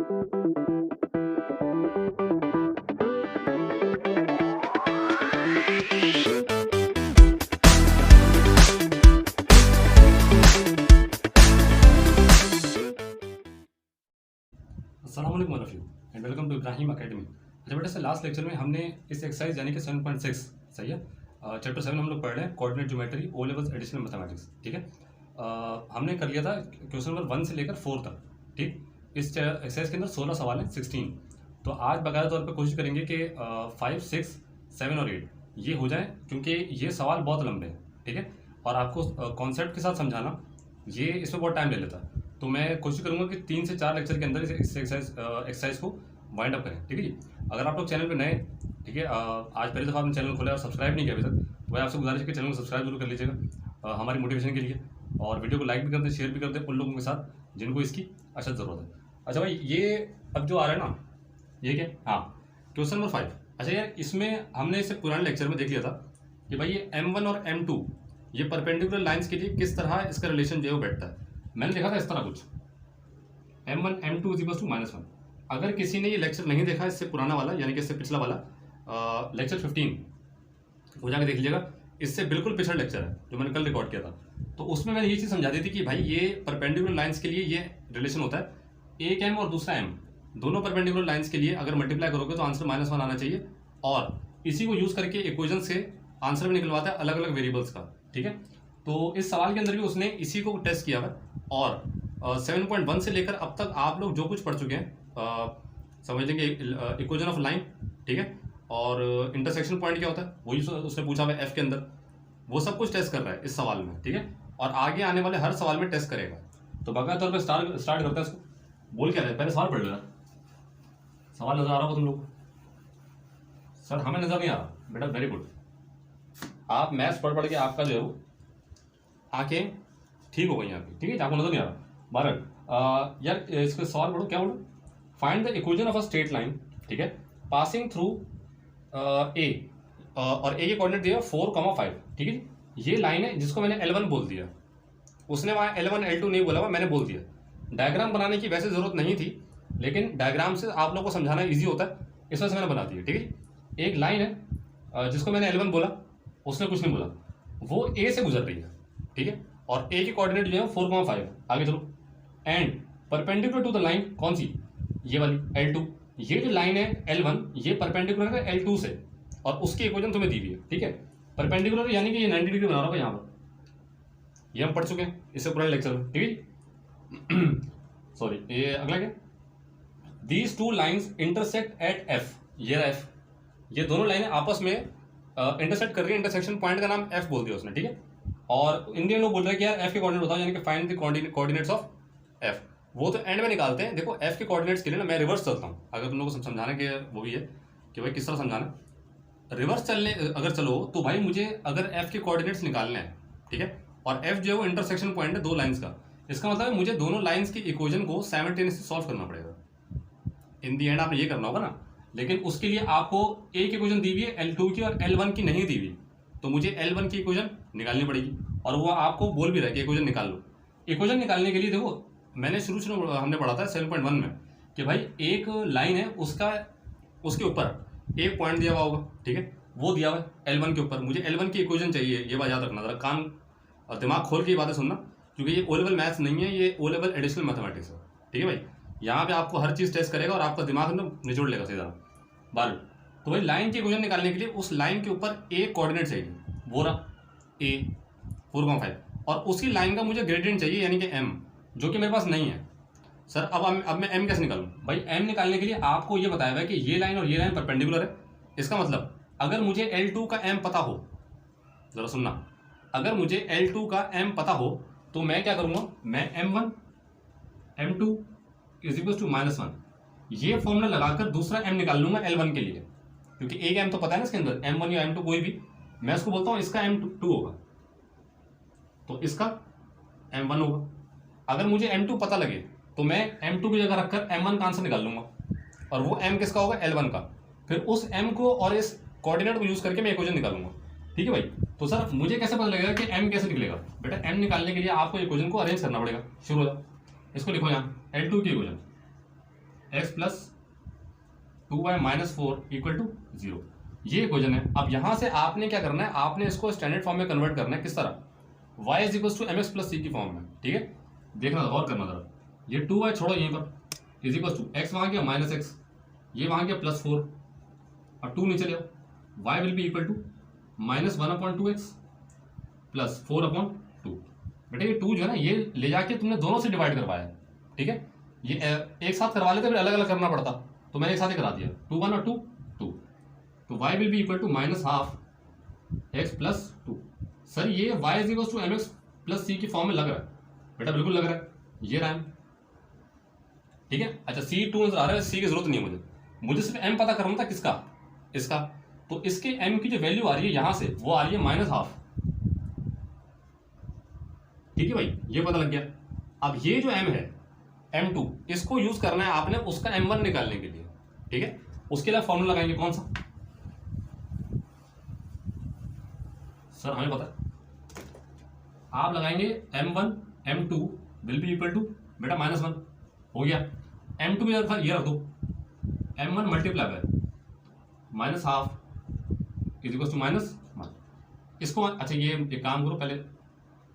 अस्सलाम वालेकुम all of you and welcome to Ibrahim academy. अच्छा बेटा, से लास्ट लेक्चर में हमने इस एक्सरसाइज यानी कि 7.6 सही है, चैप्टर 7 हम लोग पढ़ रहे हैं coordinate geometry O levels additional mathematics. ठीक है, हमने कर लिया था क्वेश्चन नंबर 1 से लेकर 4 तक। ठीक, इस एक्सरसाइज के अंदर 16 सवाल हैं, 16। तो आज बाकायदा तौर पर कोशिश करेंगे कि 5, 6, 7 और 8 ये हो जाए, क्योंकि ये सवाल बहुत लंबे हैं। ठीक है, और आपको कॉन्सेप्ट के साथ समझाना ये इसमें बहुत टाइम ले लेता है। तो मैं कोशिश करूंगा कि 3 से 4 लेक्चर के अंदर इस एक्सरसाइज को वाइंड अप करें। ठीक है जी, अगर आप लोग चैनल पे नए, ठीक है, आज पहली दफ़ा आपने चैनल खोला और सब्सक्राइब नहीं किया अभी तक, तो मैं आपसे गुजारिश है कि चैनल को सब्सक्राइब जरूर कर लीजिएगा हमारी मोटिवेशन के लिए, और वीडियो को लाइक भी कर दें, शेयर भी कर दें उन लोगों के साथ जिनको इसकी अशद ज़रूरत है। अच्छा भाई, ये अब जो आ रहा है ना, ये क्या, हाँ, क्वेश्चन नंबर 5। अच्छा यार, इसमें हमने इसे पुराने लेक्चर में देख लिया था कि भाई ये M1 और M2 ये परपेंडिकुलर लाइन्स के लिए किस तरह इसका रिलेशन जो है वो बैठता है। मैंने देखा था इस तरह कुछ, M1 M2 -1। अगर किसी ने ये लेक्चर नहीं देखा, इससे पुराना वाला यानी कि इससे पिछला वाला लेक्चर 15 वो जाके देख लीजिएगा। इससे बिल्कुल पिछड़ा लेक्चर है जो मैंने कल रिकॉर्ड किया था। तो उसमें मैंने ये चीज़ समझा दी थी कि भाई ये परपेंडिकुलर लाइन्स के लिए ये रिलेशन होता है, एक M और दूसरा M, दोनों परपेंडिकुलर लाइन्स के लिए अगर मल्टीप्लाई करोगे तो आंसर -1 आना चाहिए। और इसी को यूज़ करके इक्वेशन से आंसर भी निकलवाता है अलग अलग वेरिएबल्स का। ठीक है, तो इस सवाल के अंदर भी उसने इसी को टेस्ट किया है। और 7.1 से लेकर अब तक आप लोग जो कुछ पढ़ चुके हैं, समझ लेंगे इक्वेशन ऑफ लाइन, ठीक है, और इंटरसेक्शन पॉइंट क्या होता है वही उसने पूछा हुआ एफ के अंदर, वो सब कुछ टेस्ट कर रहा है इस सवाल में। ठीक है, और आगे आने वाले हर सवाल में टेस्ट करेगा। तो बाकायदा तौर पर स्टार्ट करता है इसको। बोल क्या रहे, पहले सवाल पढ़ लो यार। सवाल नजर आ रहा हो तुम लोग? सर हमें नजर नहीं आ रहा बेटा, वेरी गुड। आप मैथ्स पढ़ पढ़ के आपका जो है वो आंखें ठीक हो गई आपकी। ठीक है, आपको नजर नहीं आ रहा। बारह यार, इसके सवाल पढ़ो, क्या बोलो, find the equation of a straight line, ठीक है, पासिंग थ्रू ए, और ए के कोऑर्डिनेट दिया 4,5। ठीक है, ये लाइन है जिसको मैंने L1 बोल दिया, उसने वहाँ L1 L2 नहीं बोला हुआ, मैंने बोल दिया। डायग्राम बनाने की वैसे ज़रूरत नहीं थी, लेकिन डायग्राम से आप लोगों को समझाना ईजी होता है, इस वजह से मैंने बना दिया। ठीक है, एक लाइन है जिसको मैंने L1 बोला, उसने कुछ नहीं बोला, वो ए से गुजर रही है। ठीक है, और ए की कोऑर्डिनेट जो है 4,5 है। आगे चलो, and perpendicular to the line, कौन सी, ये वाली L2। ये जो लाइन है L1 ये परपेंडिकुलर है L2 से, और उसकी इक्वेशन तुम्हें दी हुई है। ठीक है, परपेंडिकुलर यानी कि ये 90 डिग्री बना रहा होगा यहाँ पर, ये हम पढ़ चुके हैं इससे पुराने लेक्चर में। ठीक है, सॉरी, ये अगला क्या, these two lines intersect at F, ये रहा एफ, ये दोनों लाइनें आपस में इंटरसेक्ट कर रही है, इंटरसेक्शन पॉइंट का नाम एफ बोल दिया उसने। ठीक है, और इंडियन लोग बोल रहे हैं कि यार एफ के कोऑर्डिनेट बताओ, यानी कि find the coordinates of F. वो तो एंड में निकालते हैं। देखो एफ के कोऑर्डिनेट्स के लिए ना मैं रिवर्स चलता हूँ, अगर तुम लोगों को समझाने के वो भी है कि भाई किस तरह समझाना। रिवर्स चलने अगर चलो तो भाई मुझे अगर एफ के कोऑर्डिनेट्स निकालने हैं, ठीक है, और एफ जो है वो इंटरसेक्शन पॉइंट है दो लाइन्स का, इसका मतलब है मुझे दोनों लाइन्स की इक्वेशन को साइमल्टेनियसली सॉल्व करना पड़ेगा। इन दी एंड आपने ये करना होगा ना, लेकिन उसके लिए आपको एक इक्वेशन दी हुई है L2 की और L1 की नहीं दी हुई, तो मुझे L1 की इक्वेशन निकालनी पड़ेगी, और वो आपको बोल भी रहा है कि इक्वेशन निकाल लो। इक्वेशन निकालने के लिए देखो, मैंने शुरू हमने पढ़ा था 7.1 में कि भाई एक लाइन है, उसके ऊपर एक पॉइंट दिया हुआ होगा, ठीक है, वो दिया हुआ है L1 के ऊपर, मुझे L1 की इक्वेशन चाहिए। ये बात याद रखना, जरा कान और दिमाग खोल के ये बातें सुनना, क्योंकि ये ओ लेवल मैथ्स नहीं है, ये ओ लेवल एडिशनल मैथमेटिक्स है। ठीक है भाई, यहाँ पे आपको हर चीज़ टेस्ट करेगा और आपका दिमाग ना निचोड़ लेगा सीधा बाल। तो भाई लाइन की इक्वेशन निकालने के लिए उस लाइन के ऊपर एक कोऑर्डिनेट चाहिए, वो रहा A 4,5, और उसी लाइन का मुझे ग्रेडियंट चाहिए यानी कि M, जो कि मेरे पास नहीं है। सर अब मैं M कैसे निकालूं? भाई M निकालने के लिए आपको ये बताया हुआ है कि ये लाइन और ये लाइन परपेंडिकुलर है। इसका मतलब अगर मुझे L2 का M पता हो, जरा सुनना, अगर मुझे L2 का M पता हो तो मैं क्या करूँगा, मैं M1 M2 = -1 ये फॉर्मूला लगाकर दूसरा M निकाल लूंगा L1 के लिए, क्योंकि एक M तो पता है ना इसके अंदर, M1 या M2 कोई भी, मैं उसको बोलता हूँ इसका M2 होगा, तो इसका M1 होगा। अगर मुझे M2 पता लगे तो मैं M2 की जगह रखकर M1 का आंसर निकाल लूंगा, और वो M किसका होगा, L1 का। फिर उस M को और इस कोऑर्डिनेट को यूज करके मैं इक्वेशन निकालूंगा। ठीक है भाई, तो सर मुझे कैसे पता लगेगा कि M कैसे निकलेगा? बेटा M निकालने के लिए आपको इक्वेशन को अरेंज करना पड़ेगा। शुरू हो जाओ, इसको लिखो यहाँ L2 की equation, x plus 2y minus 4 equal to 0, ये इक्वेशन है। अब यहाँ से आपने क्या करना है, आपने इसको स्टैंडर्ड फॉर्म में कन्वर्ट करना है। किस तरह, y is equal to mx plus c की फॉर्म में, ठीक है। देखना, गौर करना जरा, ये 2y छोड़ो यहीं पर, इज इक्वल टू एक्स वहाँ गया माइनस एक्स, ये वहाँ गया प्लस 4 और 2 नीचे ले आओ, y will be equal to minus 1/2x plus 4/2। बेटा ये 2 जो है ना, ये ले जाके तुमने दोनों से डिवाइड करवाया, ठीक है। ये एक साथ करवा लेते फिर अलग अलग करना पड़ता, तो मैंने एक साथ ही करा दिया, 2 1 और 2 2। तो y will be equal to minus half x plus 2। Sir ये y is equal to m x plus c की फॉर्म में लग रहा है बेटा, बिल्कुल लग रहा है, ये रहा है, ठीक है। अच्छा C2 नजर आ रहा है, सी की जरूरत नहीं है मुझे सिर्फ m पता करना था, किसका, इसका। तो इसके m की जो वैल्यू आ रही है यहां से, वो आ रही है माइनस हाफ, ठीक है भाई, ये पता लग गया। अब ये जो m है m2, इसको यूज करना है आपने उसका m1 निकालने के लिए, ठीक है। उसके लिए फॉर्मूला लगाएंगे कौन सा, सर हमें पता है, आप लगाएंगे m1 m2 will be equal to बेटा -1, हो गया। m2 में ये रख दो, m1 multiply by minus half is equal to -1। इसको अच्छा ये एक काम करो पहले,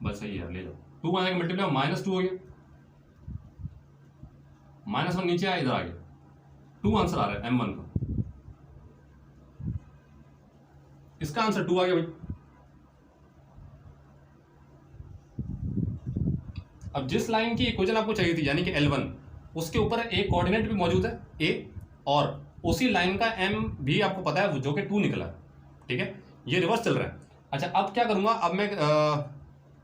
बस सही है, ले जाओ, 2 आ जाएगा मल्टीप्लाई -2 हो गया, -1 नीचे आया, इधर आ गया, 2 आंसर आ रहा है m1 का, इसका आंसर 2 आ गया भाई। अब जिस लाइन की इक्वेशन आपको चाहिए थी यानी कि L1, उसके ऊपर एक कोऑर्डिनेट भी मौजूद है a, और उसी लाइन का m भी आपको पता है जो कि 2 निकला, ठीक है। ये रिवर्स चल रहा है। अच्छा अब क्या करूंगा, अब मैं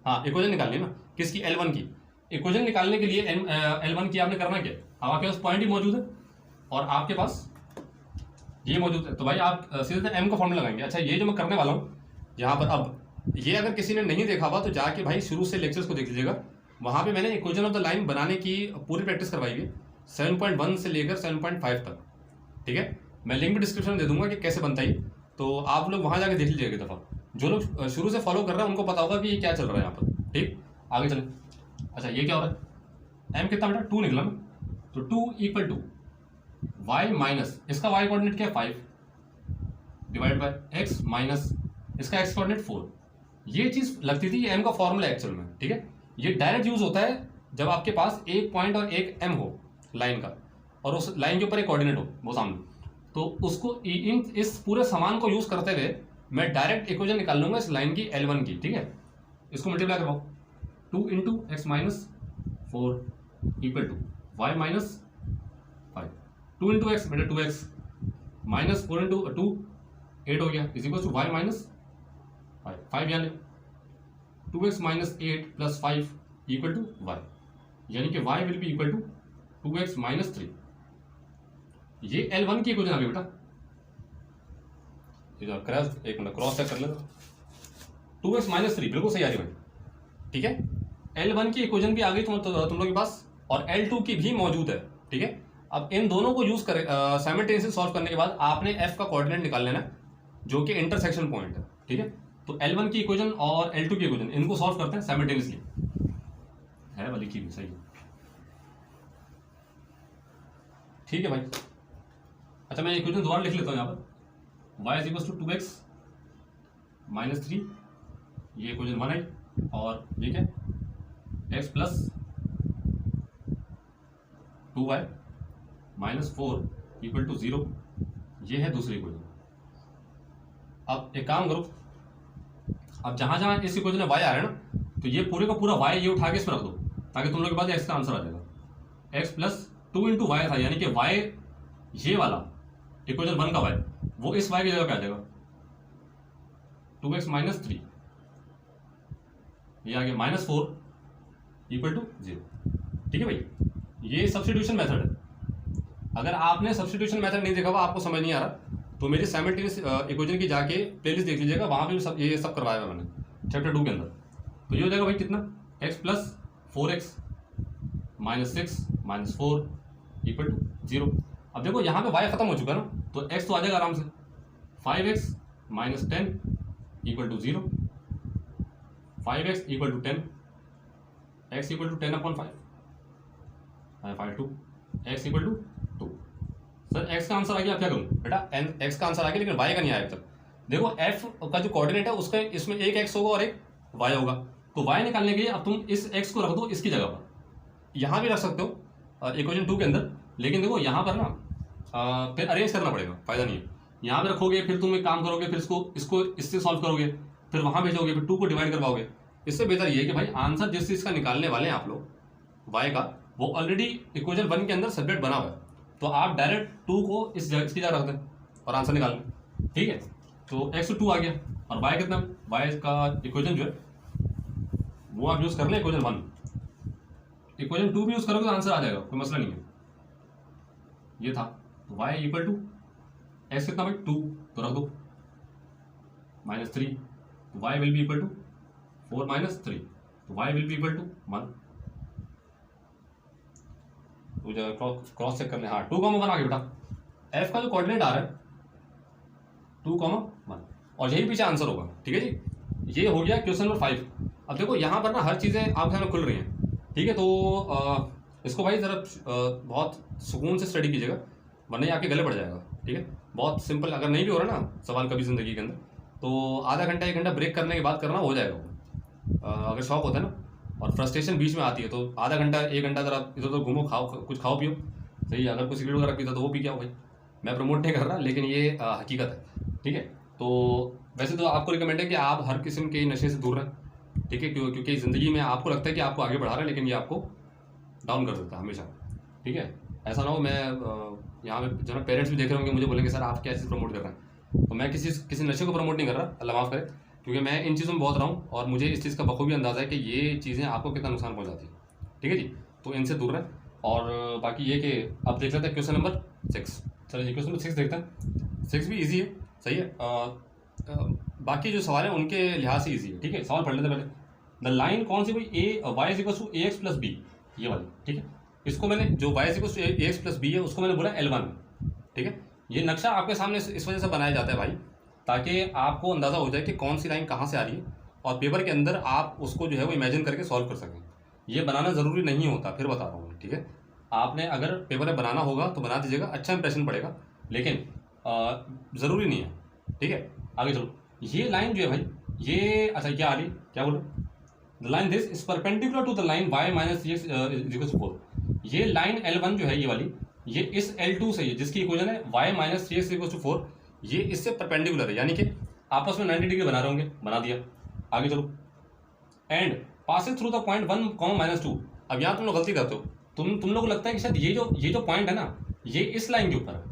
हाँ इक्वेशन निकालनी है ना, किसकी, L1 की। इक्वेशन निकालने के लिए L1 की आपने करना क्या, अब आपके पास पॉइंट ही मौजूद है और आपके पास ये मौजूद है, तो भाई आप सीधे m का फॉर्मूला लगाएंगे। अच्छा ये जो मैं करने वाला हूँ यहाँ पर, अब ये अगर किसी ने नहीं देखा हुआ तो जाके भाई शुरू से लेक्चर्स को देख लीजिएगा, वहाँ पे मैंने इक्वेशन ऑफ द लाइन बनाने की पूरी प्रैक्टिस करवाई है 7.1 से लेकर 7.5 तक, ठीक है। मैं लिंक भी डिस्क्रिप्शन में दे दूंगा कि कैसे बनता है, तो आप लोग वहाँ जाके देख लीजिएगा एक दफ़ा। जो लोग शुरू से फॉलो कर रहे हैं उनको पता होगा कि ये क्या चल रहा है यहाँ पर, ठीक। आगे चलें। अच्छा ये क्या हो रहा है, m कितना बेटा 2 निकला ना, तो 2 इक्वल टू y माइनस, इसका y कोऑर्डिनेट क्या है 5 डिवाइड बाय x माइनस इसका x कोऑर्डिनेट 4। ये चीज़ लगती थी ये m का फॉर्मूला एक्चुअल में, ठीक है। ये डायरेक्ट यूज होता है जब आपके पास एक पॉइंट और एक m हो लाइन का, और उस लाइन के ऊपर एक कोऑर्डिनेट हो वो सामने, तो उसको इस पूरे सामान को यूज करते हुए मैं डायरेक्ट इक्वेशन निकाल लूंगा इस लाइन की L1 की, ठीक है। इसको मल्टीप्लाई करवाओ, 2 into x minus 4 equal to y minus 5, 2 into x बेटा 2x माइनस 4 इंटू 2 8 हो गया, is equal to y minus 5 यहाँ ले, 2x minus 8 plus 5 equal to y, यानी कि y will be equal to 2x minus 3। ये L1 की equation आ गई बेटा, क्रॉस एक मिनट क्रॉस चेक कर ले, 2x माइनस 3 बिल्कुल सही आ रही भाई, ठीक है। L1 की इक्वेशन भी आ गई तुम लोग के पास, और L2 की भी मौजूद है, ठीक है। अब इन दोनों को यूज करें साइमल्टेनियसली सॉल्व करने के बाद आपने f का कोऑर्डिनेट निकाल लेना जो कि इंटरसेक्शन पॉइंट है, ठीक है। तो L1 की इक्वेशन और L2 की इक्वेशन इनको सॉल्व करते हैं साइमल्टेनियसली, है वाली की भी सही है, ठीक है भाई। अच्छा मैं इक्वेशन दोबारा लिख लेता हूँ यहाँ पर, y is equal to 2x minus 3, ये इक्वेशन 1 है, और ये क्या x plus 2y minus 4 equal to 0, ये है दूसरी इक्वेशन। अब एक काम करो, अब जहां जहां इस इक्वेशन में y आ रहा है ना, तो ये पूरे का पूरा y ये उठा के इसमें रख दो, ताकि तुम लोग के पास x का आंसर आ जाएगा। x प्लस 2 इंटू वाई था, यानी कि y ये वाला इक्वेशन 1 का y, वो इस y की जगह पे आ जाएगा, 2x माइनस 3, ये आ गया माइनस 4 इक्वल टू 0, ठीक है भाई। ये सब्स्टिट्यूशन मेथड है। अगर आपने सब्स्टिट्यूशन मेथड नहीं देखा हुआ, आपको समझ नहीं आ रहा, तो मेरी साइमल्टेनियस इक्वेशन की जाके प्लेलिस्ट देख लीजिएगा, वहाँ पे भी सब ये सब करवाया हुआ मैंने चैप्टर 2 के अंदर। तो ये हो जाएगा भाई कितना, x plus 4x minus 6 minus 4 equal to 0। अब देखो यहाँ पे y खत्म हो चुका है ना, तो x तो आ जाएगा आराम से, 5x minus 10 equal to 0, 5x equal to 10, x equal to 10/5 5 2, x equal to 2। Sir x का आंसर आ गया, अब क्या करूँ बेटा, एक्स का आंसर आ गया लेकिन वाई का नहीं आया अब तक। देखो एफ का जो कोऑर्डिनेट है उसका इसमें एक एक्स होगा और एक वाई होगा, तो वाई निकालने के लिए अब तुम इस एक्स को रख दो इसकी जगह पर, यहाँ भी रख सकते हो इक्वेशन 2 के अंदर, लेकिन देखो यहाँ पर ना फिर अरेंज करना पड़ेगा, फायदा नहीं है। यहाँ पे रखोगे फिर तुम एक काम करोगे, फिर इसको इससे सॉल्व करोगे, फिर वहाँ भेजोगे, फिर 2 को डिवाइड कर पाओगे। इससे बेहतर ये है कि भाई आंसर जिस चीज़ का निकालने वाले हैं आप लोग वाई का, वो ऑलरेडी इक्वेशन 1 के अंदर सेपरेट बना हुआ है, तो आप डायरेक्ट 2 को इसकी जगह रख दें और आंसर निकाल लें, ठीक है। तो एक्स टू 2 आ गया और वाई कितना, वाई का इक्वेशन जो है वो आप यूज़ कर लें इक्वेशन 1, इक्वेशन 2 भी यूज़ करोगे तो आंसर आ जाएगा, कोई मसला नहीं है। ये था तो y इक्वल टू एक्स कितना भाई 2, तो रख दो -3, तो y will be equal to 4 - 3, तो y will be equal to 1। तो क्रॉस चेक कर ले, हाँ 2,1 आ गया बेटा, f का जो कोऑर्डिनेट आ रहा है 2,1 और यही पीछे आंसर होगा, ठीक है जी। ये हो गया क्वेश्चन नंबर 5। अब देखो यहाँ पर ना हर चीज़ें आपके सामने खुल रही हैं, ठीक है। तो इसको भाई ज़रा बहुत सुकून से स्टडी कीजिएगा, वरना ये आपके गले पड़ जाएगा, ठीक है। बहुत सिंपल, अगर नहीं भी हो रहा ना सवाल कभी ज़िंदगी के अंदर, तो आधा घंटा 1 घंटा ब्रेक करने के बाद करना हो जाएगा वो। अगर शौक होता है ना और फ्रस्ट्रेशन बीच में आती है, तो आधा घंटा 1 घंटा ज़रा इधर उधर घूमो, खाओ कुछ खाओ पियो, सही है। अगर कोई सिगरेट वगैरह पीता तो वो पी के आओ भाई, मैं प्रमोट नहीं कर रहा, लेकिन ये हकीकत है, ठीक है। तो वैसे तो आपको रिकमेंड है कि आप हर किस्म के नशे से दूर रहें, ठीक है, क्योंकि ज़िंदगी में आपको लगता है कि आपको आगे बढ़ा रहा है, लेकिन ये आपको डाउन कर देता है हमेशा, ठीक है। ऐसा ना हो मैं यहाँ पे जो ना पेरेंट्स भी देख रहे होंगे, मुझे बोलेंगे सर आप क्या चीज़ प्रमोट कर रहे हैं, तो मैं किसी नशे को प्रमोट नहीं कर रहा, अल्लाह माफ़ करे, क्योंकि मैं इन चीज़ों में बहुत रहा हूँ और मुझे इस चीज़ का बखूबी अंदाज़ा है कि ये चीज़ें आपको कितना नुकसान पहुँचाती है, ठीक है जी। तो इनसे दूर रहें। और बाकी ये कि अब देख लेते हैं क्वेश्चन नंबर 6। चलिए क्वेश्चन नंबर 6 देखते हैं। 6 भी ईजी है, सही है। बाकी जो सवाल है उनके लिहाज से ईजी है, ठीक है। सवाल पढ़ लेते पहले। द लाइन कौन सी भाई, a y is equal to a x plus b, ये वाली, ठीक है। इसको मैंने जो y is equal to a x plus b है उसको मैंने बोला L1, ठीक है। ये नक्शा आपके सामने इस वजह से बनाया जाता है भाई, ताकि आपको अंदाज़ा हो जाए कि कौन सी लाइन कहाँ से आ रही है और पेपर के अंदर आप उसको जो है वो इमेजिन करके सॉल्व कर सकें। ये बनाना ज़रूरी नहीं होता, फिर बता रहा हूँ, ठीक है। आपने अगर पेपर में बनाना होगा तो बना दीजिएगा, अच्छा इंप्रेशन पड़ेगा, लेकिन ज़रूरी नहीं है, ठीक है। आगे चलो, ये लाइन जो है भाई, ये अच्छा क्या आ रही, क्या बोलो, the line this is perpendicular to the line y minus 3x equal 4। ये लाइन L1 जो है ये वाली, ये इस L2 से है जिसकी इक्वेशन है y माइनस 3x इक्वल 4, ये इससे परपेंडिकुलर है, यानी कि आपस में 90 डिग्री बना रहे होंगे, बना दिया। आगे चलो, and passing through the point 1, -2। अब यहाँ तुम लोग गलती करते हो, तुम लोग को लगता है कि शायद ये जो पॉइंट है ना, ये इस लाइन के ऊपर है,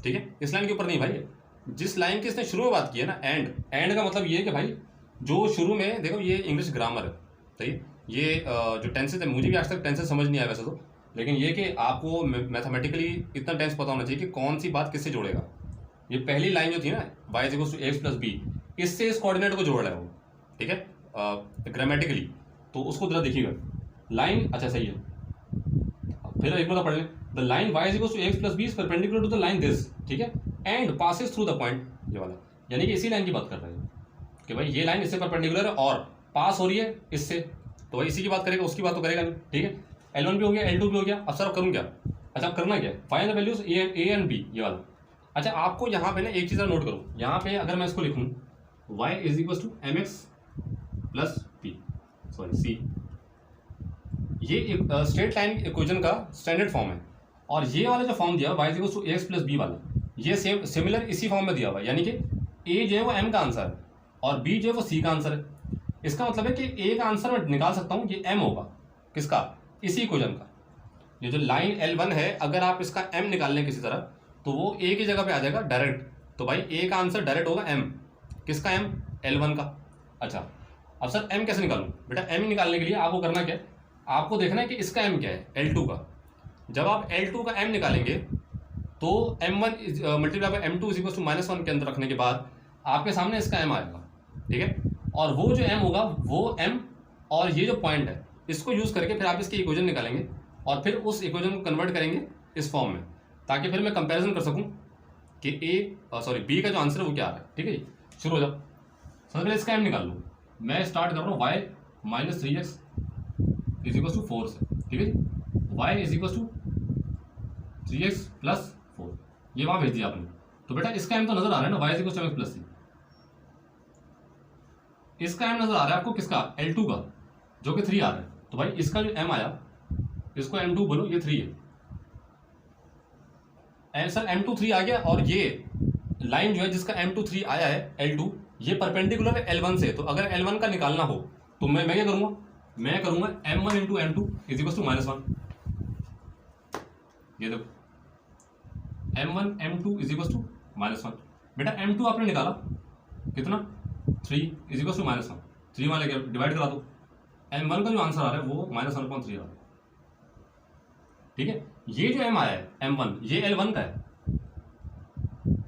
ठीक है। इस लाइन के ऊपर नहीं भाई, जिस लाइन की इसने शुरू में बात की है ना, एंड का मतलब ये है कि भाई जो शुरू में, देखो ये इंग्लिश ग्रामर है, सही। ये जो टेंसेस है, मुझे भी आज तक टेंसेस समझ नहीं आया वैसे तो, लेकिन ये कि आपको मैथमेटिकली इतना टेंस पता होना चाहिए कि कौन सी बात किससे जोड़ेगा। ये पहली लाइन जो थी ना, y equals to x plus b, इससे इस कोऑर्डिनेट को जोड़ रहा है वो, ठीक है, ग्रामेटिकली। तो उसको जरा देखिएगा, लाइन अच्छा सही है। फिर एक बार पढ़ लें, the line y equals to x plus b is perpendicular to the line this, ठीक है, and passes through the point, ये वाला, यानी कि इसी लाइन की बात कर रहे हैं कि भाई ये लाइन इससे परपेंडिकुलर है और पास हो रही है इससे, तो भाई इसी की बात करेगा, उसकी बात तो करेगा नहीं, ठीक है। L1 भी हो गया, L2 भी हो गया। अब सर करूँ क्या, अच्छा अब करना क्या है, find the values A and B, ये वाला। अच्छा आपको यहाँ पे ना एक चीज़ नोट करो, यहाँ पे अगर मैं इसको लिखूँ y is equal to mx plus p, sorry c, ये एक स्ट्रेट लाइन इक्वेशन का स्टैंडर्ड फॉर्म है, और ये वाला जो फॉर्म दिया y is equal to x plus B वाला, ये सेम सिमिलर इसी फॉर्म में दिया हुआ है, यानी कि a जो है वो m का आंसर है और b जो है वो c का आंसर है। इसका मतलब है कि a का आंसर मैं निकाल सकता हूँ, ये m होगा, किसका, इसी इक्वेशन का। ये जो लाइन L1 है, अगर आप इसका m निकाल लें किसी तरह, तो वो a की जगह पे आ जाएगा डायरेक्ट, तो भाई a का आंसर डायरेक्ट होगा m, किसका m, L1 का। अच्छा अब सर m कैसे निकालूं, बेटा m निकालने के लिए आपको करना क्या है, आपको देखना है कि इसका m क्या है, L2 का। जब आप L2 का m निकालेंगे तो m1 multiply by m2 is equal to -1 के अंदर रखने के बाद आपके सामने इसका m आएगा, ठीक है। और वो जो m होगा वो m और ये जो पॉइंट है इसको यूज़ करके फिर आप इसकी इक्वेशन निकालेंगे और फिर उस इक्वेशन को कन्वर्ट करेंगे इस फॉर्म में, ताकि फिर मैं कंपैरिजन कर सकूं कि बी का जो आंसर है वो क्या आ रहा है, ठीक है जी। शुरू हो जाओ, सबसे पहले इसका m निकाल लूँ, मैं स्टार्ट कर रहा हूँ y minus 3x is equal to 4 से, ठीक है जी। y is equal to 3x plus 4, ये वहां भेज दिया आपने, तो बेटा इसका m तो नजर आ रहा है ना, y equal to mx plus c. इसका m नजर आ रहा है आपको किसका, L2 का, जो कि 3 आ रहा है। तो भाई इसका जो m आया इसको m2 बोलो, ये 3 है। सर m2 3 आ गया, और ये लाइन जो है जिसका m2 3 आया है L2, ये परपेंडिकुलर है L1 से। तो अगर L1 का निकालना हो तो मैं क्या करूंगा, मैं करूंगा m1 into m2 is equal to -1। ये देखो m1 m2 is equal to -1। बेटा m2 आपने निकाला कितना, 3 इज इक्वल टू -1, 3 वाले डिवाइड करा दो। m1 का जो आंसर आ रहा है वो -1/3 आ रहा है। ठीक है, ये जो m आया है m1 ये L1 का है,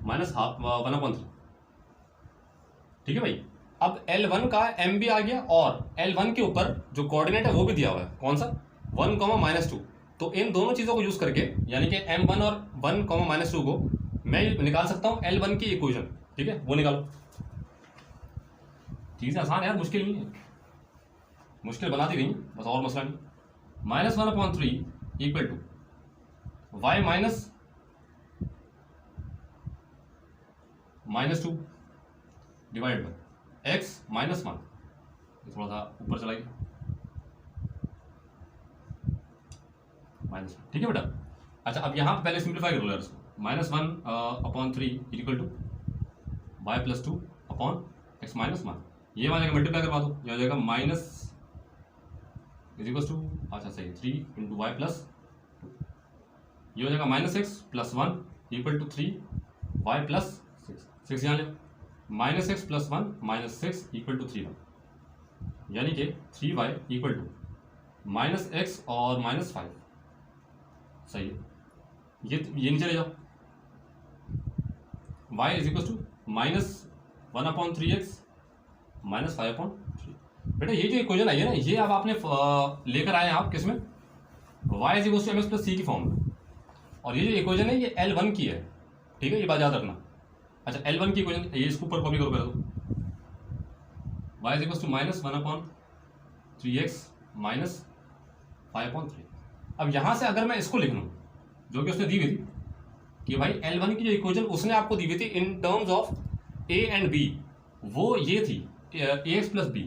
-1/3। ठीक है भाई, अब L1 का m भी आ गया, और L1 के ऊपर जो कोऑर्डिनेट है वो भी दिया हुआ है, कौन सा, 1, -2। तो इन दोनों चीजों को यूज करके, यानी कि m1 और 1, -2 को मैं निकाल सकता हूं L1 की इक्वेशन। ठीक है, वो निकालो। चीजें आसान है यार, मुश्किल नहीं है, मुश्किल बना दी गई बस, और मसला नहीं। -1/3 equal to y -2 divide by x -1। थोड़ा सा ऊपर चलाइए, -1। ठीक है बेटा, अच्छा अब यहाँ पहले सिंप्लीफाई कर लो यार इसको। -1/3 equal to y + 2 upon x -1। ये वाले का मल्टीप्लाई करवा दो, ये हो जाएगा माइनस इज इक्वल टू, अच्छा सही, 3 इंटू वाई प्लस 2, ये हो जाएगा -x + 1 इक्वल टू 3y + 6 यहाँ ले, -x + 1 -6 इक्वल टू 3y, यानी कि 3y इक्वल टू -x और -5। सही है, ये नीचे ले जाओ, y is equal to -1/3x -5/3। बेटा ये जो इक्वेशन आई है ना, ये अब आपने लेकर आए हैं आप किसमें, y is equal to mx + c की फॉर्म में। और ये जो इक्वेशन है ये L1 की है। ठीक है, ये बात याद रखना। अच्छा L1 की इक्वेशन, ये इसको ऊपर कॉपी करो पहले तो, y is equal to -1/3x -5/3। अब यहाँ से अगर मैं इसको लिख लूँ, जो कि उसने दी हुई थी कि भाई L1 की जो इक्वेशन उसने आपको दी हुई थी in terms of a and b, वो ये थी ax + b।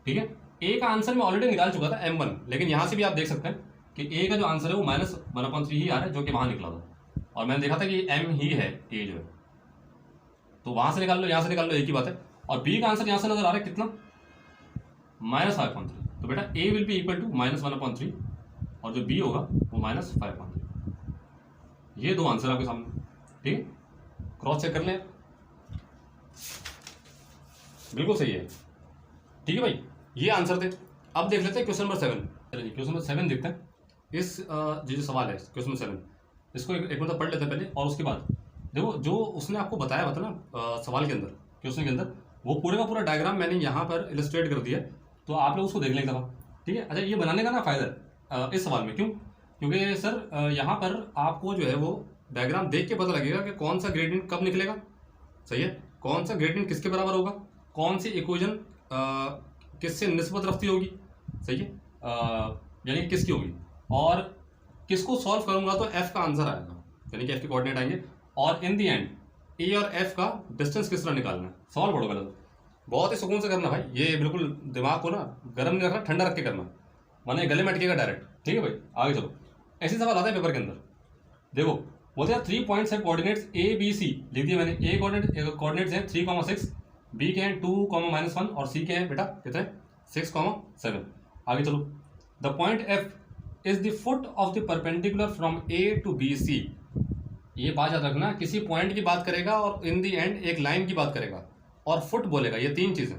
ठीक है, a का आंसर मैं ऑलरेडी निकाल चुका था m1, लेकिन यहाँ से भी आप देख सकते हैं कि a का जो आंसर है वो -1/3 ही आ रहा है, जो कि वहाँ निकला था। और मैंने देखा था कि m ही है a जो है, तो वहाँ से निकाल लो, यहाँ से निकाल लो, एक ही बात है। और b का आंसर यहाँ से नजर आ रहा है कितना, -5/3। तो बेटा a will be equal to -1/3 और जो b होगा वो -5/3। ये दो आंसर आपके सामने। ठीक है, क्रॉस चेक कर लें, बिल्कुल सही है। ठीक है भाई, ये आंसर थे। अब देख लेते हैं क्वेश्चन नंबर 7। चलिए क्वेश्चन नंबर 7 देखते हैं। इस जो सवाल है क्वेश्चन नंबर 7, इसको एक मतलब पढ़ लेते हैं पहले, और उसके बाद देखो जो उसने आपको बताया था ना सवाल के अंदर, क्वेश्चन के अंदर, वो पूरे का पूरा डायग्राम मैंने यहाँ पर इलस्ट्रेट कर दिया, तो आप लोग उसको देख लेंगे दफा। ठीक है, अच्छा ये बनाने का ना फायदा इस सवाल में, क्यों, क्योंकि सर यहाँ पर आपको जो है वो डायग्राम देख के पता लगेगा कि कौन सा ग्रेडियंट कब निकलेगा। सही है, कौन सा ग्रेडियंट किसके बराबर होगा, कौन सी इक्वेशन किससे निस्बत रखती होगी। सही है, यानी किसकी होगी, और किसको सॉल्व करूंगा तो f का आंसर आएगा, यानी कि f के कोऑर्डिनेट आएंगे, और इन दी एंड a और f का डिस्टेंस किस तरह निकालना है। सॉल्व पढ़ो गलत, बहुत ही सुकून से करना भाई, ये बिल्कुल दिमाग को ना गर्म नहीं रखना, ठंडा रख के करना, वरना गले में अटकेगा डायरेक्ट। ठीक है भाई, आगे चलो। ऐसे सवाल आता है पेपर के अंदर, देखो बोलते हैं 3 पॉइंट्स है, कोऑर्डिनेट्स a b c लिख दिए मैंने। a कोऑर्डिनेट्स हैं 3,6, b के हैं 2, -1 और c के हैं बेटा कितने 6, 7। आगे चलो, the point f is the foot of the perpendicular from a to bc। ये बात याद रखना, किसी पॉइंट की बात करेगा और इन दी एंड एक लाइन की बात करेगा और फुट बोलेगा। ये तीन चीजें,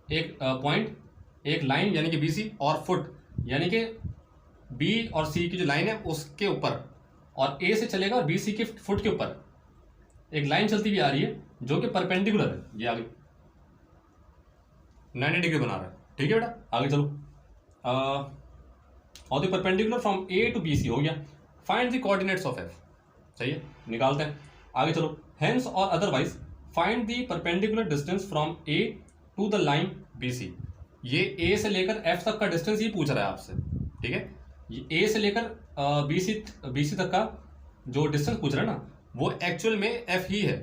एक पॉइंट, एक लाइन यानी कि bc, और फुट यानी कि b और c की जो लाइन है उसके ऊपर, और a से चलेगा और bc के फुट के ऊपर एक लाइन चलती हुई आ रही है जो कि परपेंडिकुलर है। ये आगे 90 डिग्री बना रहा है। ठीक है बेटा, आगे चलो। और the perpendicular from a to bc हो गया। Find the coordinates of f। सही है, निकालते हैं। आगे चलो, हेंस और otherwise find the perpendicular distance from a to the line bc। ये a से लेकर f तक का डिस्टेंस ही पूछ रहा है आपसे। ठीक है, ये a से लेकर bc तक का जो डिस्टेंस पूछ रहा है ना वो एक्चुअल में एफ ही है,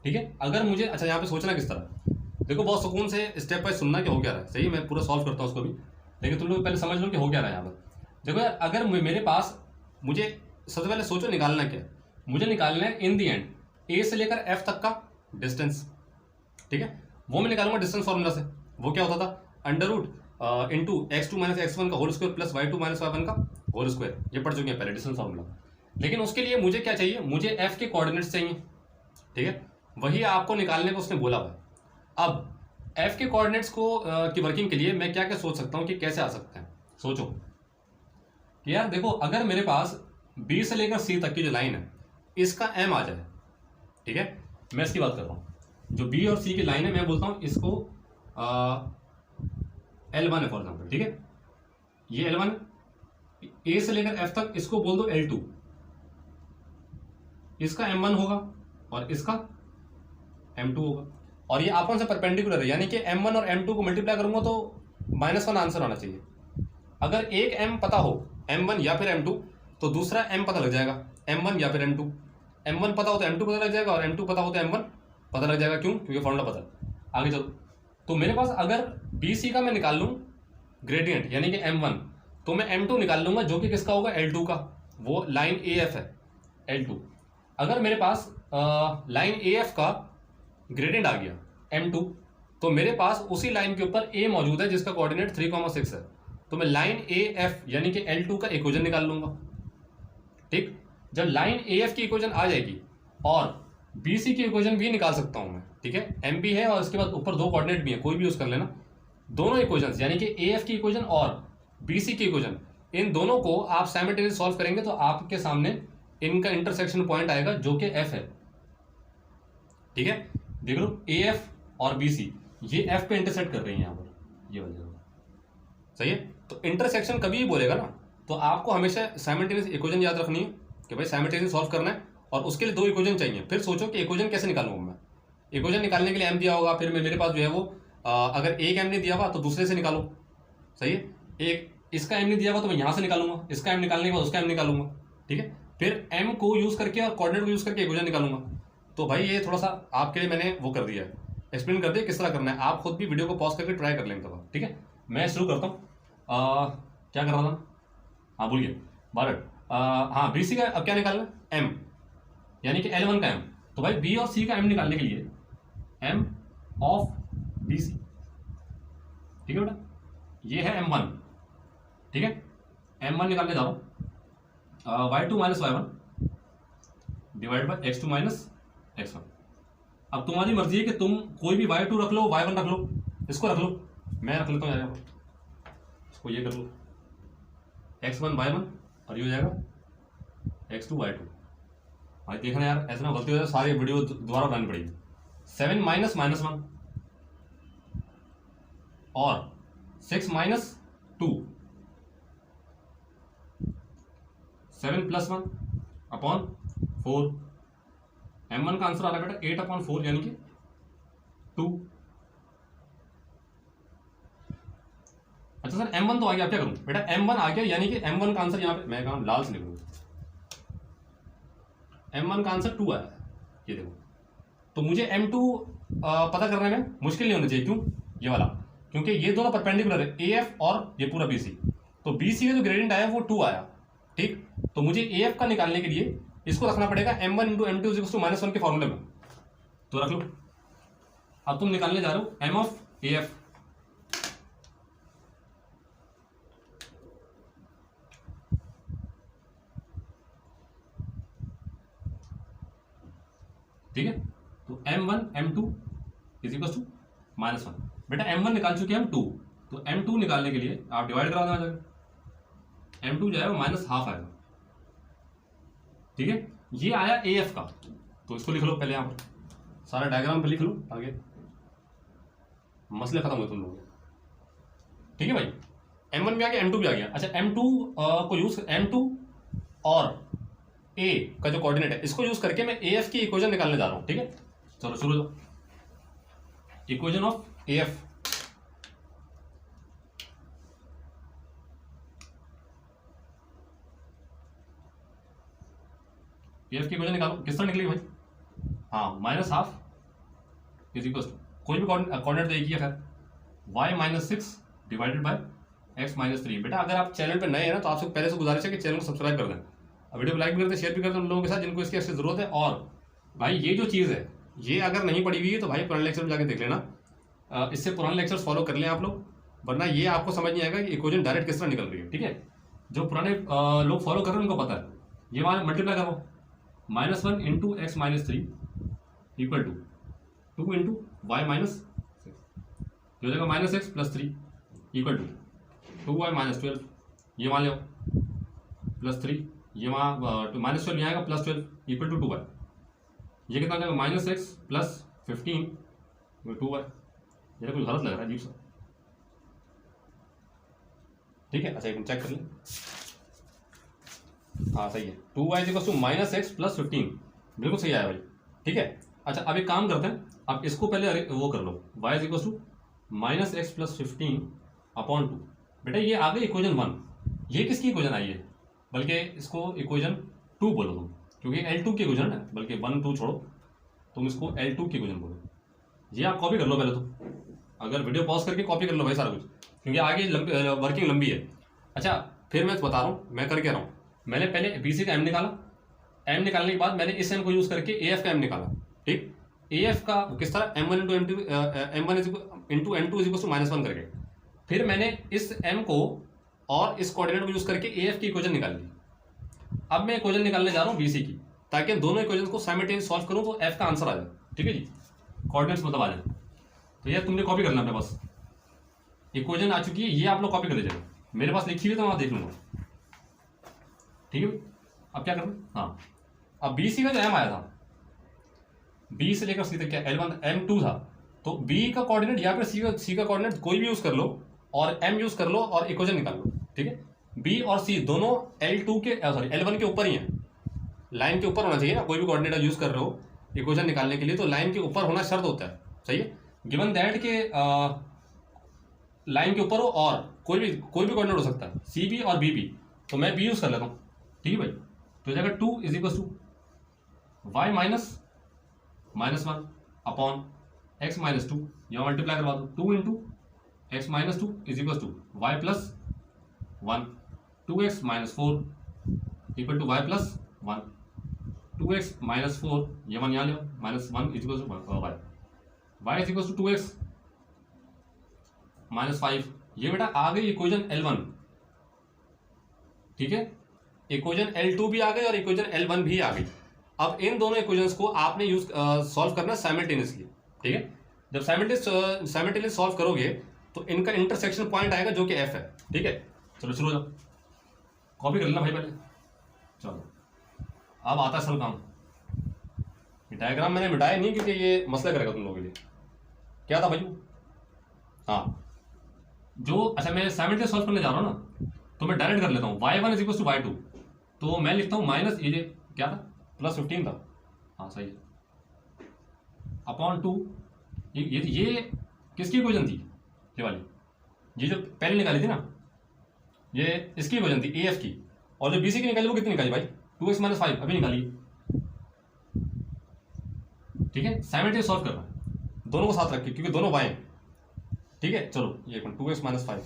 ठीक है। अगर मुझे, अच्छा यहाँ पे सोचना किस तरह, देखो बहुत सुकून से स्टेप बाय सुनना कि हो क्या रहा है, सही है, मैं पूरा सॉल्व करता हूँ उसको भी, लेकिन तुम लोग पहले समझ लो कि हो क्या रहा है यहाँ पर। देखो यार, अगर मेरे पास, मुझे सबसे पहले सोचो निकालना क्या है, मुझे निकालना है इन दी एंड ए से लेकर एफ तक का डिस्टेंस, ठीक है। वो मैं निकालूंगा डिस्टेंस फॉर्मूला से। वो क्या होता था, under root into x2 minus x1 का whole square plus y2 minus y1 का होल स्क्वायर, ये पढ़ चुके हैं पहले डिस्टेंस फॉर्मूला। लेकिन उसके लिए मुझे क्या चाहिए, मुझे f के कोऑर्डिनेट्स चाहिए, ठीक है, वही आपको निकालने को उसने बोला हुआ है। अब f के कोऑर्डिनेट्स को की वर्किंग के लिए मैं क्या क्या सोच सकता हूँ कि कैसे आ सकते हैं। सोचो कि यार देखो, अगर मेरे पास b से लेकर c तक की जो लाइन है इसका m आ जाए, ठीक है, मैं इसकी बात कर रहा हूँ, जो b और c की लाइन है मैं बोलता हूँ इसको L1 है फॉर एग्जाम्पल, ठीक है, ये L1 a से लेकर f तक, इसको बोल दो L2, इसका M1 होगा और इसका M2 होगा, और ये आपस से परपेंडिकुलर है, यानी कि M1 और M2 को मल्टीप्लाई करूंगा तो -1 आंसर आना चाहिए। अगर एक M पता हो, M1 या फिर M2, तो दूसरा M पता लग जाएगा, M1 या फिर M2। M1 पता हो तो M2 पता लग जाएगा, और M2 पता हो तो M1 पता लग जाएगा। क्यों? क्योंकि फॉर्मूला पता है। आगे चलो, तो मेरे पास अगर BC का मैं निकाल लूँ ग्रेडियंट यानी कि M1, तो मैं M2 निकाल लूंगा जो कि किसका होगा, L2 का, वो लाइन AF है L2। अगर मेरे पास लाइन AF का ग्रेडियंट आ गया M2, तो मेरे पास उसी लाइन के ऊपर A मौजूद है जिसका कोऑर्डिनेट 3,6 है, तो मैं लाइन AF यानी कि L2 का इक्वेशन निकाल लूंगा, ठीक। जब लाइन AF की इक्वेशन आ जाएगी और BC की इक्वेशन भी निकाल सकता हूं मैं, ठीक है, MB है और इसके बाद ऊपर दो कोऑर्डिनेट भी है, कोई भी यूज कर लेना। दोनों इक्वेशंस यानी कि AF की इक्वेशन और BC की इक्वेशन, इन दोनों को आप साइमल्टेनियसली सॉल्व करेंगे तो आपके सामने इनका इंटरसेक्शन पॉइंट आएगा जो कि F है, ठीक है। देख लो AF और BC ये F पे इंटरसेक्ट कर रही है यहाँ पर, ये वाली जगह, सही है। तो इंटरसेक्शन कभी भी बोलेगा ना, तो आपको हमेशा साइमल्टेनियस इक्वेशन याद रखनी है कि भाई साइमल्टेनियस सॉल्व करना है, और उसके लिए दो इक्वेशन चाहिए। फिर सोचो कि इक्वेशन कैसे निकालूंगा मैं, इक्वेशन निकालने के लिए M दिया होगा, फिर मेरे पास जो है वो अगर एक M नहीं दिया हुआ तो दूसरे से निकालो, सही है। एक इसका M नहीं दिया हुआ तो मैं यहाँ से निकालूंगा, इसका M निकालने के बाद उसका M निकालूंगा, ठीक है, फिर M को यूज करके और कोऑर्डिनेट को यूज करके इक्वेशन निकालूंगा। तो भाई ये थोड़ा सा आपके लिए मैंने वो कर दिया है, एक्सप्लेन कर दिया किस तरह करना है। आप खुद भी वीडियो को पॉज करके ट्राई कर लेंगे, ठीक है। मैं शुरू करता हूँ। क्या कर रहा था, हाँ भूल गया, भारत। हाँ BC का अब क्या निकालना, M यानी कि L1 का M। तो भाई B और C का M निकालने के लिए M ऑफ BC, ठीक है बेटा, ये है M1, ठीक है, M1 निकालने जा रहा हूँ, y2 minus y1 divide by x2 minus x1। अब तुम्हारी मर्जी है कि तुम कोई भी y2 रख लो, y1 रख लो, इसको रख लो, मैं रख लेता हूँ यार, इसको ये कर लो, x1 y1 और ये हो जाएगा x2 y2। भाई देखना यार, ऐसा ना गलती हो जाए सारी वीडियो दोबारा बनानी पड़ेगी। 7 माइनस -1 और 6 माइनस 2, 7 प्लस 1 अपॉन 4। M1 का आंसर आ रहा है बेटा 8/4 यानी कि 2। अच्छा सर M1 तो आ गया, अब क्या करूं बेटा, M1 आ गया यानी कि M1 का आंसर यहाँ पे मैं काम लाल से लिख लूंगा, M1 का आंसर 2 आया, ये देखो। तो मुझे M2 पता करने में मुश्किल नहीं होना चाहिए, क्यों, ये वाला, क्योंकि ये दोनों परपेंडिकुलर है, AF और ये पूरा BC। तो BC का जो ग्रेडियंट आया वो 2 आया, ठीक। तो मुझे AF का निकालने के लिए इसको रखना पड़ेगा M1 इंटू M2 -1 के फॉर्मूले में, तो रख लो। अब तुम निकालने जा रहे हो M ऑफ AF, ठीक है। तो M1 M2 is equal to -1। बेटा M1 निकाल चुके हैं हम 2, तो M2 निकालने के लिए आप डिवाइड करा देना जाएगा, M2 जो है वो -1/2 आएगा, ठीक है। ये आया AF का, तो इसको लिख लो पहले, यहाँ पर सारा डायग्राम पे लिख लो, आगे मसले खत्म हुए तुम लोगों के, ठीक है भाई। M1 भी आ गया, M2 भी आ गया। अच्छा M2 को यूज, M2 और A का जो कोऑर्डिनेट है इसको यूज करके मैं AF की इक्वेशन निकालने जा रहा हूं, ठीक है। चलो शुरू हो, इक्वेशन ऑफ AF, एफ की इक्वेशन निकालो, किस तरह निकली भाई? हाँ, minus half is equal to कोई भी कोऑर्डिनेट तो एक ही है खैर, Y minus 6 divided by X minus 3। बेटा अगर आप चैनल पे नए हैं ना तो आपसे पहले से गुजारिश है कि चैनल को सब्सक्राइब कर दें, वीडियो को लाइक भी कर दें, शेयर भी कर दें उन लोगों के साथ जिनको इसकी अच्छी जरूरत है। और भाई ये जो चीज़ है ये अगर नहीं पड़ी हुई है तो भाई पुराने लेक्चर में जाके देख लेना, इससे पुराने लेक्चर्स फॉलो कर लें आप लोग, वरना ये आपको समझ नहीं आएगा कि इक्वेशन डायरेक्ट किस तरह निकल रही है। ठीक है, जो पुराने लोग फॉलो कर रहे हैं उनको पता है। ये वहाँ मल्टीप्लाई करो, -1 into x minus 3 equal to 2 into Y minus 6, हो जाएगा -x plus 3 equal to 2y minus 12, ये मान लो प्लस 3, ये वहाँ -12 यहाँ आएगा प्लस 12 इक्वल टू 2y, ये कितना हो जाएगा -x प्लस 15 2y। ये कुछ गलत लग रहा है अजीब सा। ठीक है, अच्छा एक चेक कर लें, हाँ सही है, 2y equal to -x plus 15, बिल्कुल सही आया भाई। ठीक है, अच्छा अब एक काम करते हैं, अब इसको पहले वो कर लो, y equal to -x plus 15 upon 2। बेटा ये आ गई इक्वेशन 1, ये किसकी इक्वेशन आई है? बल्कि इसको इक्वेशन 2 बोलो तुम, क्योंकि L2 की इक्वेशन है, बल्कि 1 2 छोड़ो, तुम इसको L2 की इक्वेशन बोलो। ये आप कॉपी कर लो पहले तो, अगर वीडियो पॉज करके कॉपी कर लो भाई सारा कुछ, क्योंकि आगे वर्किंग लंबी है। अच्छा फिर मैं बता रहा हूँ मैं कर क्या रहा हूँ, मैंने पहले BC का M निकाला, M निकालने के बाद मैंने इस M को यूज़ करके AF का M निकाला। ठीक, AF का किस तरह M1 into M2 is equal to -1 करके, फिर मैंने इस M को और इस कोऑर्डिनेट को यूज़ करके AF की इक्वेशन निकाल ली। अब मैं इक्वेशन निकालने जा रहा हूँ BC की, ताकि दोनों इक्वेशन को साइमल्टेनियस सॉल्व करूँ तो F का आंसर आ जाए। ठीक है जी, कोऑर्डिनेट्स मतलब आ जाए। तो यार तुमने कॉपी करना अपने पास, इक्वेशन आ चुकी है, ये आप लोग कॉपी कर लीजिएगा, मेरे पास लिखी हुई तो वहाँ देख लूँगा। ठीक है, अब क्या करना, हाँ अब BC का जो M आया था, B से लेकर C तक क्या L1 M2 था, तो B का कोऑर्डिनेट या फिर C का कोऑर्डिनेट कोई भी यूज़ कर लो और M यूज़ कर लो और इक्वेशन निकाल लो। ठीक है, B और C दोनों L2 के सॉरी L1 के ऊपर ही हैं, लाइन के ऊपर होना चाहिए ना, कोई भी कोऑर्डिनेट यूज़ कर रहे हो इक्वेशन निकालने के लिए तो लाइन के ऊपर होना शर्त होता है। सही है, गिवन दैट के लाइन के ऊपर हो और कोई भी कोऑर्डिनेट हो सकता है CB और BB, तो मैं B यूज़ कर लेता हूँ। ठीक है भाई, तो हो जाएगा 2 is equal to y -1 upon x minus 2, यहाँ मल्टीप्लाई करवा दो, 2 into x minus 2 is equal to Y plus 1, 2x minus 4 equal to Y plus 1, 2x minus 4, ये 1 यहाँ ले -1 is equal to Y is equal to 2x minus 5। ये बेटा आ गई equation L1। ठीक है, इक्वेशन L2 भी आ गई और इक्वेशन L1 भी आ गई। अब इन दोनों इक्वेशंस को आपने यूज सॉल्व करना साइमल्टेनियसली। ठीक है, जब साइमल्टेनियस सॉल्व करोगे तो इनका इंटरसेक्शन पॉइंट आएगा जो कि F है। ठीक है, चलो शुरू हो जाओ, कॉपी कर लेना भाई पहले। चलो अब आता है असल काम, ये डायग्राम मैंने मिटाया नहीं क्योंकि ये मसला करेगा तुम लोगों के लिए। क्या था भाई? हाँ, जो अच्छा मैं साइमल्टेनियस सॉल्व करने जा रहा हूँ ना, तो मैं डायरेक्ट कर लेता हूँ y1 is equal to y2, तो मैं लिखता हूँ माइनस ये क्या था प्लस 15 था, हाँ सही है, अपॉन 2, ये किसकी इक्वेशन थी? ये वाली, ये जो पहले निकाली थी ना, ये इसकी इक्वेशन थी AF की, और जो BC की निकाली वो कितनी निकाली भाई? 2x माइनस 5 अभी निकाली। ठीक है, साइमल्टेनियस सॉल्व करना है, दोनों को साथ रख के क्योंकि दोनों y हैं। ठीक है, चलो ये 2x माइनस 5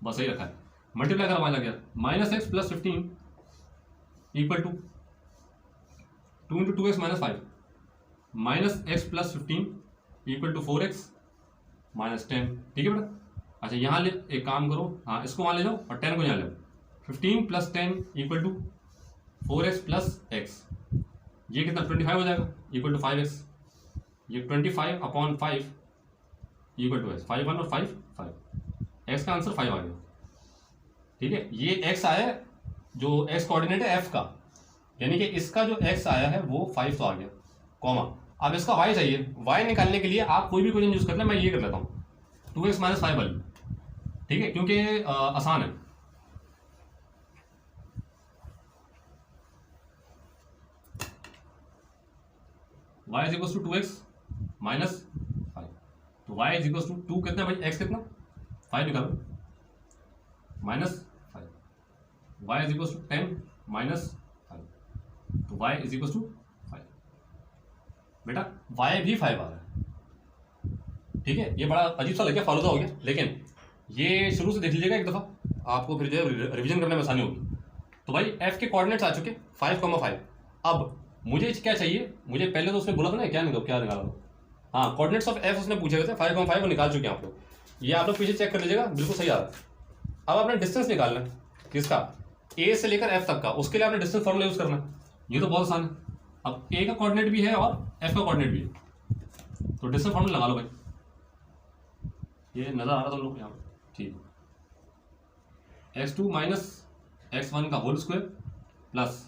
बस सही रखा है, मल्टीप्लाई करना लग गया, -x plus 15 equal to 2 into 2x minus 5 minus x plus 15 equal to 4x minus 10। ठीक है बेटा, अच्छा यहाँ ले एक काम करो, हाँ इसको वहाँ ले जाओ और 10 को यहाँ ले जाओ, 15 plus 10 equal to 4x plus x, ये कितना 25 हो जाएगा इक्वल टू 5x, ये 25 अपॉन 5 इक्वल टू x, 5 1 और 5 5, x का आंसर 5 आ गया। ठीक है, ये x आया जो x कोऑर्डिनेट है f का, यानी कि इसका जो x आया है वो 5 तो आ गया, कॉमा अब इसका y चाहिए। y निकालने के लिए आप कोई भी क्वेश्चन यूज कर लें, मैं ये कर लेता हूँ 2x माइनस 5 वाली। ठीक है, क्योंकि आसान है। y is equal to 2x minus 5, तो y इज इक्वल टू 2 कितना भाई, x कितना 5 निकालो, minus 5, y is equal to 10 minus 5, तो y इज इक्वल टू 5। बेटा y भी 5 आ रहा है, ठीक है। ये बड़ा अजीब सा लग गया, फालूदा हो गया, लेकिन ये शुरू से देख लीजिएगा एक दफ़ा, आपको फिर जो है रिवीजन करने में आसानी होगी। तो भाई f के कोऑर्डिनेट्स आ चुके 5,5। अब मुझे क्या चाहिए, मुझे पहले तो उसने बोला था ना क्या निकाला था, हाँ कोऑर्डिनेट्स ऑफ f उसने पूछे हुए थे 5,5 और निकाल चुके हैं आप लोग। ये आप लोग पीछे चेक कर लीजिएगा, बिल्कुल सही आ रहा है। अब आपने डिस्टेंस निकालना है किसका, a से लेकर f तक का, उसके लिए आपने डिस्टेंस फॉर्मूला यूज करना है। ये तो बहुत आसान है। अब a का कोऑर्डिनेट भी है और f का कोऑर्डिनेट भी है, तो डिस्टेंस फॉर्मूला लगा लो भाई। ये नजर आ रहा था लोग यहाँ पर, ठीक है। x2 माइनस x1 का whole square plus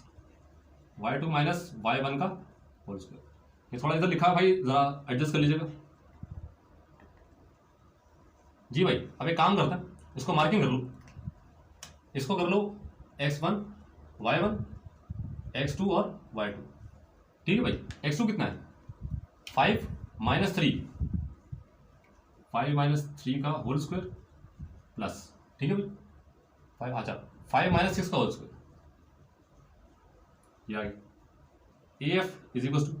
y2 minus y1 का होल स्क्वायर। ये थोड़ा इधर लिखा है भाई, जरा एडजस्ट कर लीजिएगा जी भाई। अब एक काम करते हैं, इसको मार्किंग कर लो, इसको कर लो x1 y1 x2 और y2, ठीक है भाई। x2 कितना है 5 माइनस 3, 5 माइनस 3 का होल स्क्वायर प्लस, ठीक है भाई 5, अच्छा 5 माइनस 6 का होल स्क्वायर, ये आ गया। AF इज इक्वल टू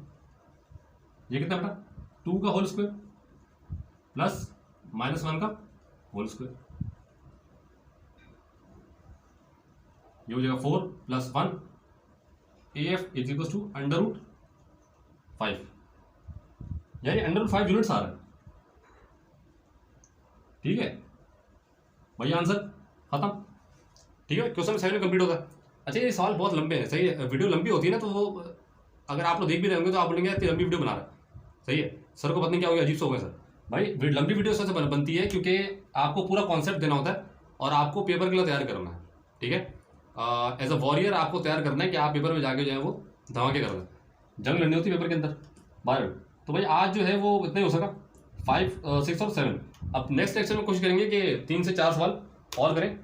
ये कितना बेटा 2 का होल स्क्वायर प्लस -1 का होल स्क्वायर, ये हो जाएगा 4 + 1। AF इज इक्वल टू √5, यानी √5 यूनिट्स आ रहा है, ठीक है भाई। आंसर खत्म, ठीक है। क्वेश्चन 7 में कंप्लीट होता है। अच्छा ये सवाल बहुत लंबे हैं, सही है। वीडियो लंबी होती है ना, तो वो अगर आप लोग देख भी रहे होंगे तो आप बोलेंगे इतनी लंबी वीडियो बना रहा है, सही है। सर को पता नहीं क्या हो गया, अजीब से हो गया सर। भाई लंबी वीडियो से बनती है क्योंकि आपको पूरा कॉन्सेप्ट देना होता है और आपको पेपर के लिए तैयार करना है, ठीक है। एज अ वॉरियर आपको तैयार करना है कि आप पेपर में जाके जो है वो धमाके कर रहे हैं, जंग लड़नी होती है पेपर के अंदर बाहर। तो भाई आज जो है वो इतना ही हो सका, 5, 6 और 7। अब नेक्स्ट लेक्चर में कोशिश करेंगे कि 3 से 4 सवाल और करें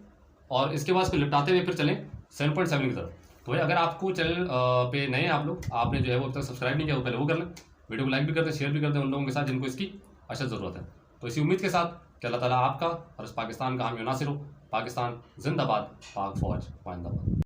और इसके बाद इसको निपटाते हुए फिर चलें 7.7 की तरफ। तो भाई अगर आपको चैनल पे नए हैं आप लोग, आपने जो है वो अब तक सब्सक्राइब नहीं किया, वो पहले वो कर लें। वीडियो को लाइक भी कर दें, शेयर भी कर दें उन लोगों के साथ जिनको इसकी अशद ज़रूरत है। तो इसी उम्मीद के साथ कि अल्लाह ताला आपका और इस पाकिस्तान का हामी नासिर हो। पाकिस्तान जिंदाबाद, पाक फौज जिंदाबाद।